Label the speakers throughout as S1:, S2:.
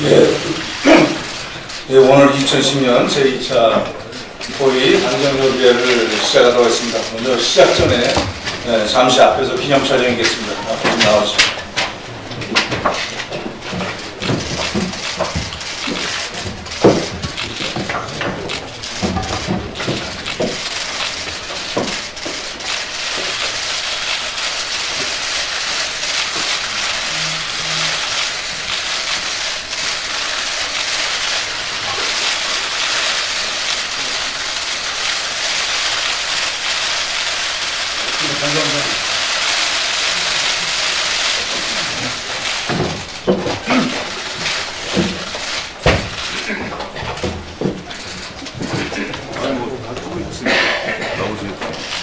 S1: 예, 예, 오늘 2010년 제2차 포위 환경협의회를 시작하도록 하겠습니다. 먼저 시작 전에 잠시 앞에서 기념 촬영이겠습니다. 앞으로 좀 나오시죠.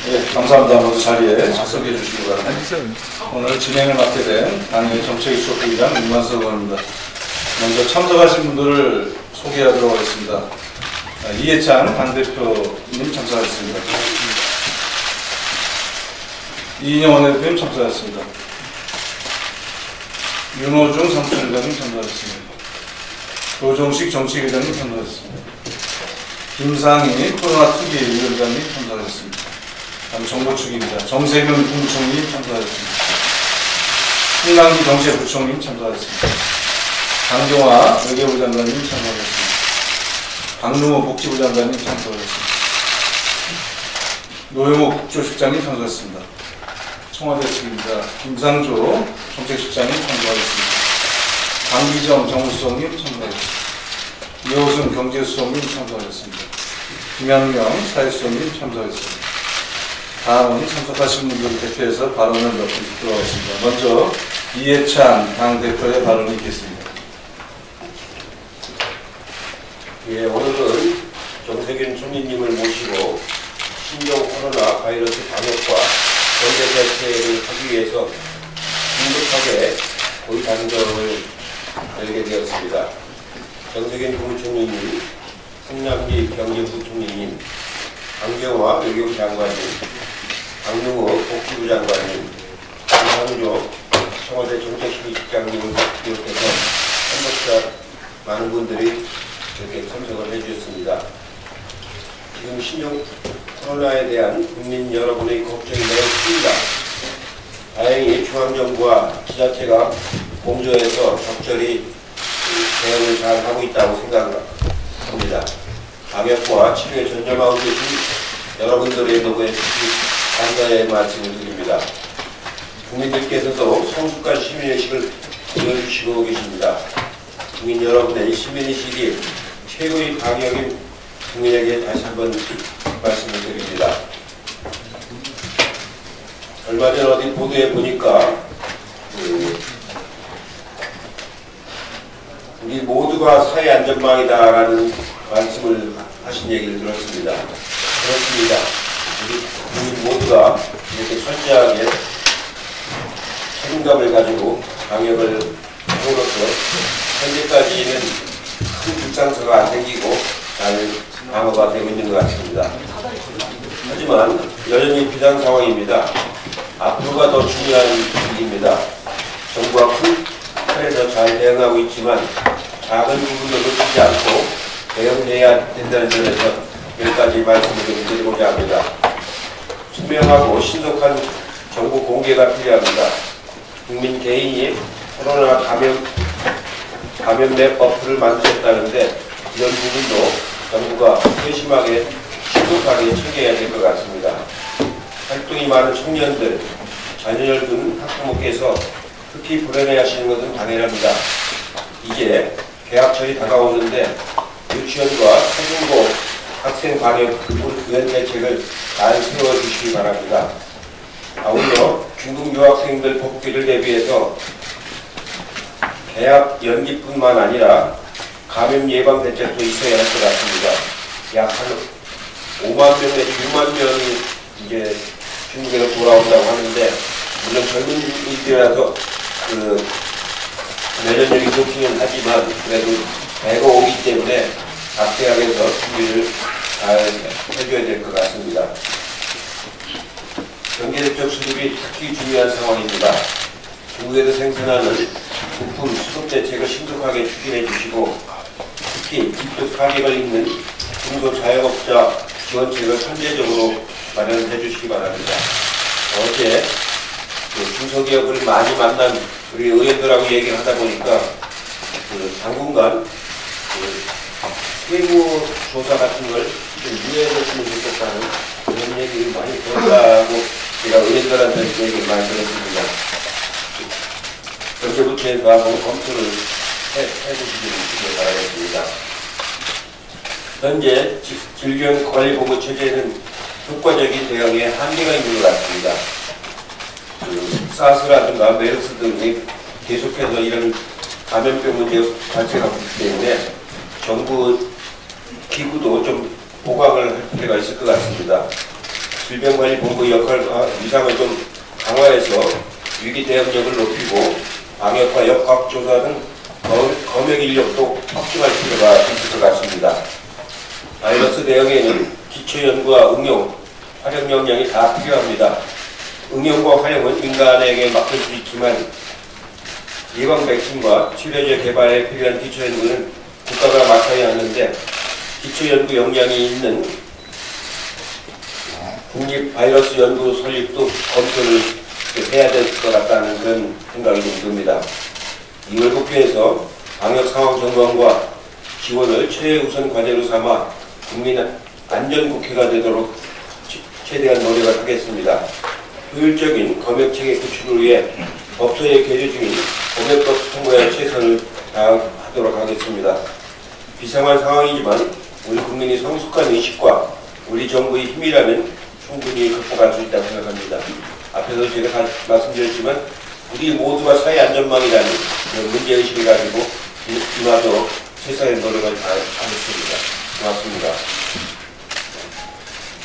S1: 네, 감사합니다. 모두 자리에 착석해 주시기 바랍니다. 오늘 진행을 맡게 된 당의 정책수석부의장 윤관석 의원입니다. 먼저 참석하신 분들을 소개하도록 하겠습니다. 이해찬 당대표님 참석하셨습니다. 이인영 원내대표님 참석하셨습니다. 윤호중 상무위원장님 참석하셨습니다. 조정식 정치위원장님 참석하셨습니다. 김상희 코로나 특위위원장님 참석하셨습니다. 다음 정보 측입니다. 정세균 국무총리님 참석하셨습니다. 신강기 경제부총리님 참석하셨습니다. 강경화 외교부 장관님 참석하셨습니다. 박능호 복지부 장관님 참석하셨습니다. 노영호 국조실장님 참석하셨습니다. 청와대 측입니다. 김상조 정책실장님 참석하셨습니다. 강기정 정무수석님 참석하셨습니다. 이호순 경제수석님 참석하셨습니다. 김양명 사회수석님 참석하셨습니다. 다음은 참석하신 분들을 대표해서 발언을 몇 분 듣도록 하겠습니다. 먼저 이해찬 당대표의 발언이 있겠습니다.
S2: 예, 오늘은 정세균 총리님을 모시고 신종 코로나 바이러스 방역과 경제 대책을 하기 위해서 긴급하게 고위 단정을 열게 되었습니다. 정세균 국무총리님, 성남기 경제부총리님, 강경화 외교부 장관님, 박능호 복지부 장관님, 김상조 청와대 정책실장님을 비롯해서 참석자 많은 분들이 이렇게 참석을 해주셨습니다. 지금 신종 코로나에 대한 국민 여러분의 걱정이 매우 큽니다. 다행히 중앙정부와 지자체가 공조해서 적절히 대응을 잘 하고 있다고 생각합니다. 방역과 치료에 전념하고 계신 여러분들의 노고에 감사의 말씀을 드립니다. 국민들께서도 성숙한 시민의식을 보여주시고 계십니다. 국민 여러분의 시민의식이 최고의 방역인 국민에게 다시 한번 말씀을 드립니다. 얼마 전 어디 보도에 보니까 우리 모두가 사회 안전망이다라는 말씀을 하신 얘기를 들었습니다. 그렇습니다. 우리 국민 모두가 이렇게 철저하게 책임감을 가지고 방역을 함으로써 현재까지는 큰 불상사가 안 생기고 잘 방어가 되고 있는 것 같습니다. 하지만 여전히 비상 상황입니다. 앞으로가 더 중요한 일입니다. 정부가 큰 틀에서 잘 대응하고 있지만 작은 부분도 놓치지 않고 대응해야 된다는 점에서 몇 가지 말씀을 좀 드리고자 합니다. 투명하고 신속한 정보 공개가 필요합니다. 국민 개인이 코로나 감염내 버프를 만드셨다는데 이런 부분도 정부가 세심하게 신속하게 챙겨야 될 것 같습니다. 활동이 많은 청년들, 자녀를 둔 학부모께서 특히 불안해하시는 것은 당연합니다. 이제 개학철이 다가오는데 유치원과 초중고 학생 방역 유연 대책을 잘 세워주시기 바랍니다. 아울러 중국 유학생들 복귀를 대비해서 개학 연기뿐만 아니라 감염 예방 대책도 있어야 할 것 같습니다. 약 한 5만 명 내지 6만 명이 이제 중국에서 돌아온다고 하는데 물론 젊은이들이라서 면역력이 좋기는 하지만 그래도 배가 오기 때문에 각대학에서 준비를 잘 해줘야 될 것 같습니다. 경제적 수립이 특히 중요한 상황입니다. 중국에서 생산하는 부품 수급 대책을 신속하게 추진해 주시고 특히 기습 가격을 잇는 중소자영업자 지원책을 선제적으로 마련해 주시기 바랍니다. 어제 중소기업을 많이 만난 우리 의원들하고 얘기를 하다 보니까 당분간 세무조사 같은 걸 좀 유예했으면 좋겠다는 그런 얘기를 많이 들었다고 제가 의원들한테 얘기를 많이 들었습니다. 언제부터 한번 검토를 해주시길 바라겠습니다. 현재 질병관리보고 체제는 효과적인 대응에 한계가 있는 것 같습니다. 사스라든가 메르스 등이 계속해서 이런 감염병 문제가 발생하고 있기 때문에 정부 기구도 좀 보강을 할 필요가 있을 것 같습니다. 질병관리본부 역할과 위상을 좀 강화해서 위기 대응력을 높이고 방역과 역학조사 등 검역 인력도 확충할 필요가 있을 것 같습니다. 바이러스 대응에는 기초연구와 응용, 활용 역량이 다 필요합니다. 응용과 활용은 인간에게 맡길 수 있지만 예방 백신과 치료제 개발에 필요한 기초연구는 국가가 맡아야 하는데 기초연구 역량이 있는 국립바이러스연구 설립도 검토를 해야 될 것 같다는 그런 생각이 좀 듭니다. 2월 국회에서 방역 상황 점검과 지원을 최우선 과제로 삼아 국민 안전국회가 되도록 최대한 노력을 하겠습니다. 효율적인 검역체계 구축을 위해 법조에 계류 중인 검역법 통과에 최선을 다하도록 하겠습니다. 비상한 상황이지만 우리 국민의 성숙한 의식과 우리 정부의 힘이라면 충분히 극복할 수 있다고 생각합니다. 앞에서 제가 다 말씀드렸지만 우리 모두가 사회 안전망이라는 문제의식을 가지고 임하도록 최선의 노력을 다하겠습니다. 고맙습니다.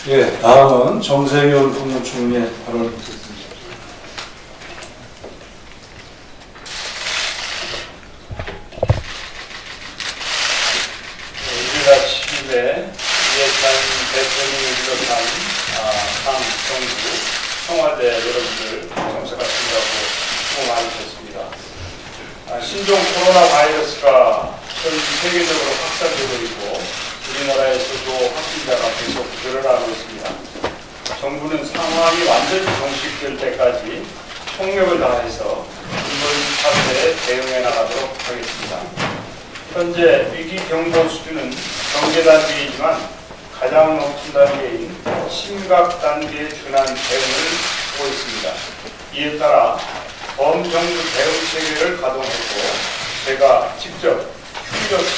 S1: 예, 다음은 정세균 국무총리의 발언을 듣겠습니다.
S3: 우리가 10일에 이해찬 대통령이 비롯한 당 정부, 청와대 여러분들 정세같습니다고 수고 많으셨습니다. 신종 코로나 바이러스가 전 세계적으로 확산되고 있고 우리나라에서도 확진자가 계속 늘어나고 있습니다. 정부는 상황이 완전히 종식될 때까지 총력을 다해서 인물 사태에 대응해 나가도록 하겠습니다. 현재 위기 경보 수준은 경계 단계이지만 가장 높은 단계인 심각 단계에 준한 대응을 하고 있습니다. 이에 따라 범정부 대응 체계를 가동했고 제가 직접 휴일 없이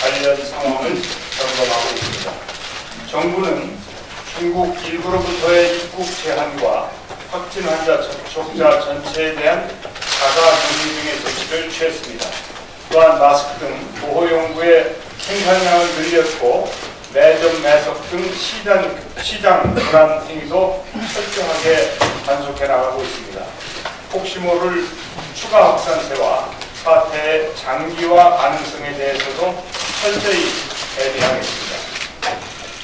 S3: 관련 상황을 점검하고 있습니다. 정부는 중국 일부로부터의 입국 제한과 확진 환자 접촉자 전체에 대한 자가격리 등의 조치를 취했습니다. 또한 마스크 등 보호용구의 생산량을 늘렸고 매점, 매석 등 시장 불안 행위도 철저하게 단속해 나가고 있습니다. 혹시 모를 추가 확산세와 사태의 장기화 가능성에 대해서도 철저히 대비하겠습니다.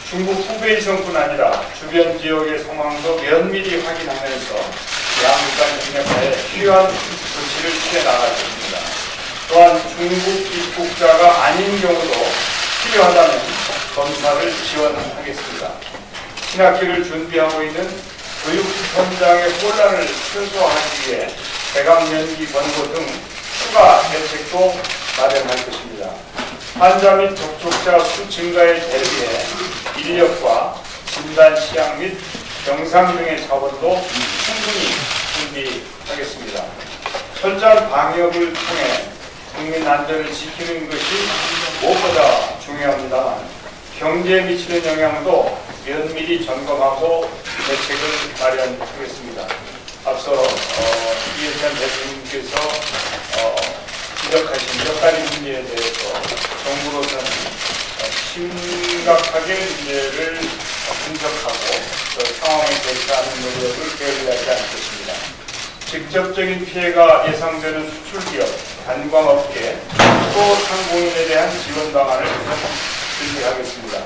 S3: 중국 후베이성뿐 아니라 주변 지역의 상황도 면밀히 확인하면서 양국 간 협력하에 필요한 조치를 취해 나가겠습니다. 또한 중국 입국자가 아닌 경우도 필요하다면 검사를 지원하겠습니다. 신학기를 준비하고 있는 교육 현장의 혼란을 최소화하기 위해 대강연기 권고 등 추가 대책도 마련할 것입니다. 환자 및 접촉자 수 증가에 대비해 인력과 진단 시약 및 병상 등의 자원도 충분히 준비하겠습니다. 철저한 방역을 통해 국민 안전을 지키는 것이 무엇보다 중요합니다만 경제에 미치는 영향도 면밀히 점검하고 대책을 마련하겠습니다. 앞서 이해찬 대통령께서 지적하신 몇 가지 문제에 대해서 정부로서는 심각하게 문제를 분석하고 상황에 대처하는 노력을 게을리하지 않겠습니다. 직접적인 피해가 예상되는 수출기업, 관광업계, 소상공인에 대한 지원 방안을 준비하겠습니다.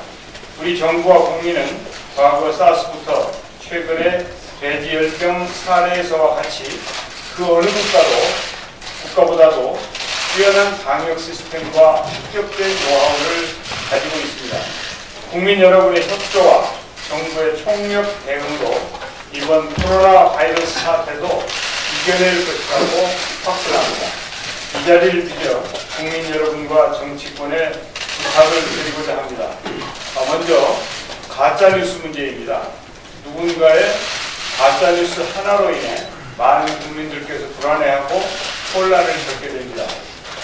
S3: 우리 정부와 국민은 과거 사스부터 최근의 돼지열병 사례에서와 같이 그 어느 국가보다도 뛰어난 방역 시스템과 합격된 노하우를 가지고 있습니다. 국민 여러분의 협조와 정부의 총력 대응으로 이번 코로나 바이러스 사태도 이겨낼 것이라고 확신합니다. 이 자리를 빌려 국민 여러분과 정치권에 부탁을 드리고자 합니다. 먼저 가짜뉴스 문제입니다. 누군가의 가짜뉴스 하나로 인해 많은 국민들께서 불안해하고 혼란을 겪게 됩니다.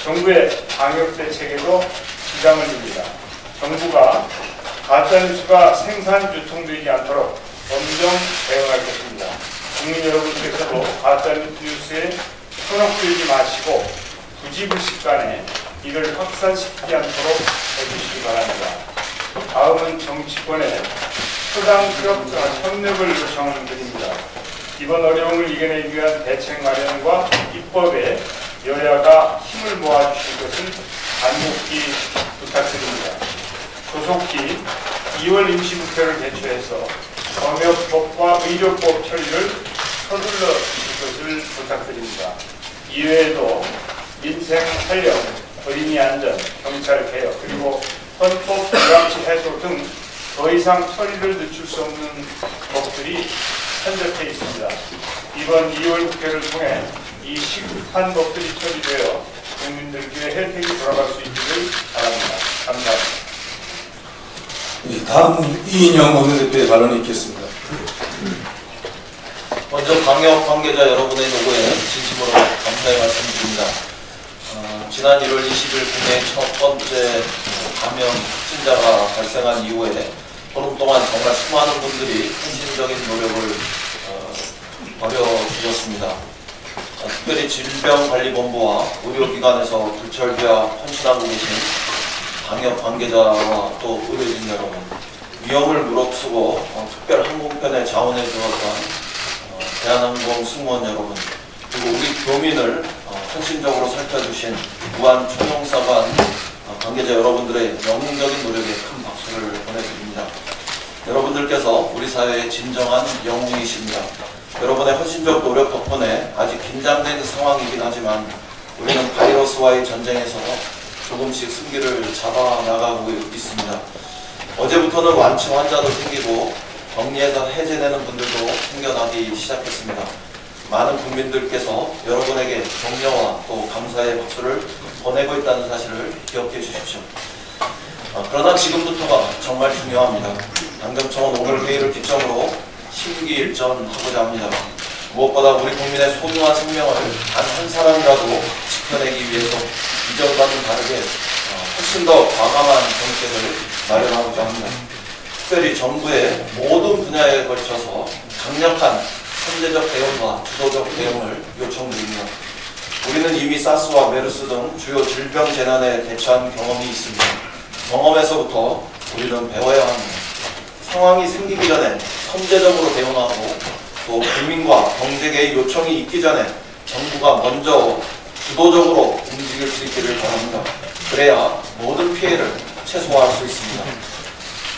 S3: 정부의 방역 대책에도 지장을 줍니다. 정부가 가짜뉴스가 생산 유통되지 않도록 엄정 대응할 것입니다. 국민 여러분께서도 가짜뉴스에 현혹되지 마시고 부지불식간에 이를 확산시키지 않도록 해주시기 바랍니다. 다음은 정치권에 초당적 협력을 요청드립니다. 이번 어려움을 이겨내기 위한 대책 마련과 입법에 여야가 힘을 모아주실 것을 간곡히 부탁드립니다. 조속히 2월 임시국회를 개최해서 검역법과 의료법 처리를 서둘러 주실 것을 부탁드립니다. 이외에도 민생 활력, 어린이 안전, 경찰 개혁, 그리고 헌법 불합치 해소 등 더 이상 처리를 늦출 수 없는 법들이 산적해 있습니다. 이번 2월 국회를 통해 이 시급한 법들이 처리되어 국민들께 혜택이 돌아갈 수 있기를 바랍니다. 감사합니다.
S1: 다음은 이인영 원내대표의 발언이 있겠습니다.
S4: 먼저 방역 관계자 여러분의 요구에 진심으로 감사의 말씀드립니다. 지난 1월 20일 국내 첫 번째 감염 확진자가 발생한 이후에 보름 동안 정말 수많은 분들이 헌신적인 노력을 벌여주셨습니다. 특별히 질병관리본부와 의료기관에서 불철주야 헌신하고 계신 방역 관계자와 또 의료진 여러분, 위험을 무릅쓰고 특별 항공편에 자원해 주었던 대한항공 승무원 여러분, 그리고 우리 교민을 헌신적으로 살펴주신 무한 총영사관 관계자 여러분들의 영웅적인 노력에 큰 박수를 보내드립니다. 여러분들께서 우리 사회의 진정한 영웅이십니다. 여러분의 헌신적 노력 덕분에 아직 긴장된 상황이긴 하지만 우리는 바이러스와의 전쟁에서 조금씩 승기를 잡아나가고 있습니다. 어제부터는 완치 환자도 생기고 격리에서 해제되는 분들도 생겨나기 시작했습니다. 많은 국민들께서 여러분에게 격려와 또 감사의 박수를 보내고 있다는 사실을 기억해 주십시오. 그러나 지금부터가 정말 중요합니다. 당정청은 오늘 회의를 기점으로 심기일전하고자 합니다. 무엇보다 우리 국민의 소중한 생명을 단 한 사람이라도 지켜내기 위해서 이전과는 다르게 훨씬 더 과감한 정책을 마련하고자 합니다. 특별히 정부의 모든 분야에 걸쳐서 강력한 선제적 대응과 주도적 대응을 요청드립니다. 우리는 이미 사스와 메르스 등 주요 질병 재난에 대처한 경험이 있습니다. 경험에서부터 우리는 배워야 합니다. 상황이 생기기 전에 선제적으로 대응하고 또 국민과 경제계의 요청이 있기 전에 정부가 먼저 주도적으로 움직일 수 있기를 바랍니다. 그래야 모든 피해를 최소화할 수 있습니다.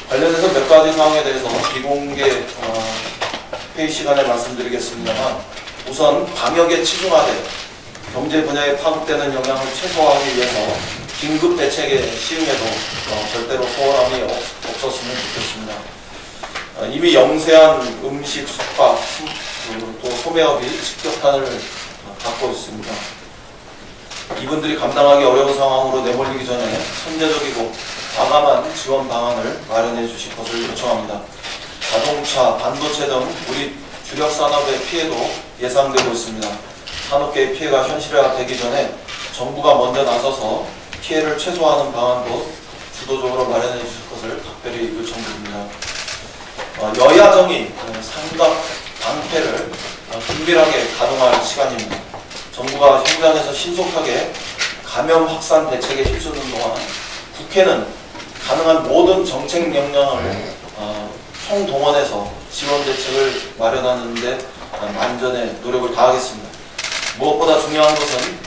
S4: 관련해서 몇 가지 사항에 대해서 비공개 회의 시간에 말씀드리겠습니다만, 우선 방역에 치중하되 경제 분야에 파급되는 영향을 최소화하기 위해서 긴급 대책의 시행에도 절대로 소홀함이 없었으면 좋겠습니다. 이미 영세한 음식, 숙박, 또 소매업이 직격탄을 받고 있습니다. 이분들이 감당하기 어려운 상황으로 내몰리기 전에 선제적이고 과감한 지원 방안을 마련해 주실 것을 요청합니다. 자동차, 반도체 등 우리 주력 산업의 피해도 예상되고 있습니다. 산업계의 피해가 현실화되기 전에 정부가 먼저 나서서 피해를 최소화하는 방안도 주도적으로 마련해 주실 것을 각별히 요청드립니다. 여야정이 삼각 방패를 긴밀하게 가동할 시간입니다. 정부가 현장에서 신속하게 감염 확산 대책에 힘쓰는 동안 국회는 가능한 모든 정책 역량을 총동원해서 지원 대책을 마련하는 데 만전의 노력을 다하겠습니다. 무엇보다 중요한 것은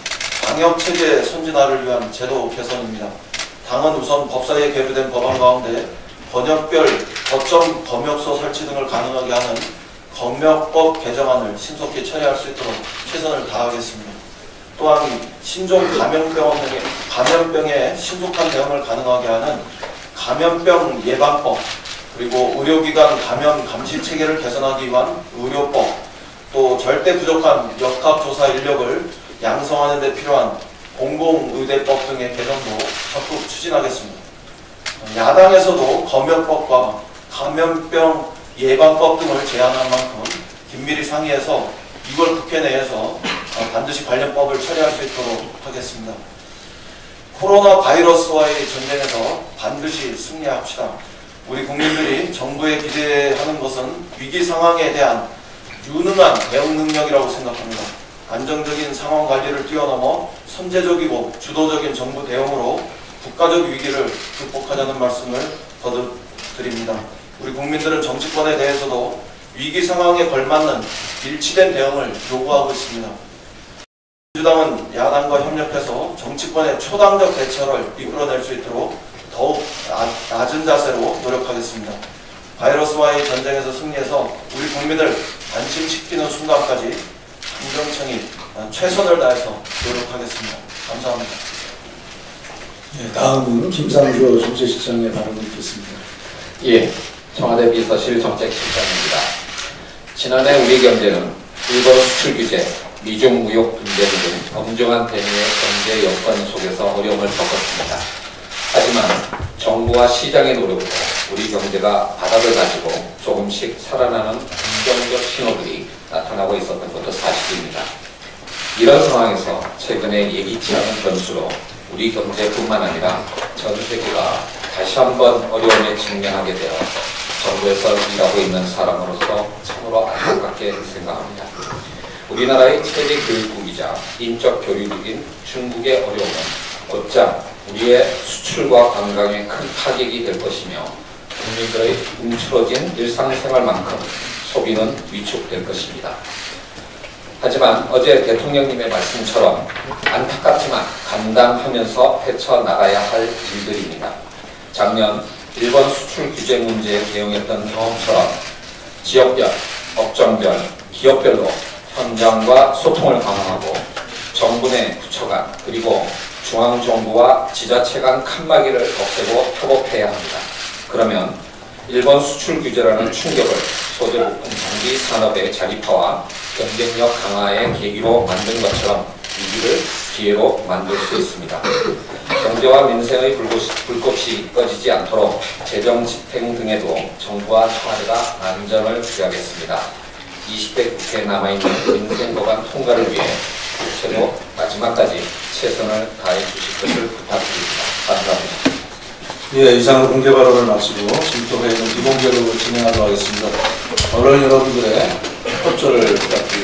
S4: 방역체계 선진화를 위한 제도 개선입니다. 당은 우선 법사위에 계류된 법안 가운데 번역별 거점 검역소 설치 등을 가능하게 하는 검역법 개정안을 신속히 처리할 수 있도록 최선을 다하겠습니다. 또한 신종 감염병에 신속한 대응을 가능하게 하는 감염병 예방법, 그리고 의료기관 감염 감시 체계를 개선하기 위한 의료법, 또 절대 부족한 역학조사 인력을 양성하는 데 필요한 공공의대법 등의 개정도 적극 추진하겠습니다. 야당에서도 검역법과 감염병 예방법 등을 제안한 만큼 긴밀히 상의해서 이걸 국회 내에서 반드시 관련법을 처리할 수 있도록 하겠습니다. 코로나 바이러스와의 전쟁에서 반드시 승리합시다. 우리 국민들이 정부에 기대하는 것은 위기 상황에 대한 유능한 대응 능력이라고 생각합니다. 안정적인 상황 관리를 뛰어넘어 선제적이고 주도적인 정부 대응으로 국가적 위기를 극복하자는 말씀을 거듭드립니다. 우리 국민들은 정치권에 대해서도 위기 상황에 걸맞는 일치된 대응을 요구하고 있습니다. 민주당은 야당과 협력해서 정치권의 초당적 대처를 이끌어낼 수 있도록 더욱 낮은 자세로 노력하겠습니다. 바이러스와의 전쟁에서 승리해서 우리 국민을 안심시키는 순간까지 행정청이 최선을 다해서 노력하겠습니다. 감사합니다.
S1: 네, 다음은 김상조 정책실장의 발언을 듣겠습니다.
S5: 예, 청와대 비서실 정책실장입니다. 지난해 우리 경제는 일본 수출 규제, 미중 무역 분쟁 등 엄중한 대미의 경제 여건 속에서 어려움을 겪었습니다. 하지만 정부와 시장의 노력으로 우리 경제가 바닥을 가지고 조금씩 살아나는 긍정적 신호들이 나타나고 있었던 것도 사실입니다. 이런 상황에서 최근에 예기치 않은 변수로 우리 경제뿐만 아니라 전 세계가 다시 한번 어려움에 직면하게 되어 정부에서 일하고 있는 사람으로서 참으로 안타깝게 생각합니다. 우리나라의 체제 교육국이자 인적 교류국인 중국의 어려움은 곧장 우리의 수출과 관광에 큰 타격이 될 것이며 국민들의 움츠러진 일상생활만큼 소비는 위축될 것입니다. 하지만 어제 대통령님의 말씀처럼 안타깝지만 감당하면서 헤쳐나가야 할 일들입니다. 작년 일본 수출 규제 문제에 대응했던 경험처럼 지역별, 업종별, 기업별로 현장과 소통을 강화하고 정부 내 부처 간 그리고 중앙정부와 지자체 간 칸막이를 없애고 협업해야 합니다. 그러면 일본 수출 규제라는 충격을 소재부품 장비 산업의 자립화와 경쟁력 강화의 계기로 만든 것처럼 위기를 기회로 만들 수 있습니다. 경제와 민생의 불꽃이 꺼지지 않도록 재정 집행 등에도 정부와 청와대가 안전을 기하겠습니다. 20대 국회에 남아있는 민생 법안 통과를 위해 국회도 마지막까지 최선을 다해 주실 것을 부탁드립니다. 감사합니다.
S1: 예, 이상으로 공개 발언을 마치고 진토회의는 비공개로 진행하도록 하겠습니다. 언론 여러분들의 협조를 부탁드립니다.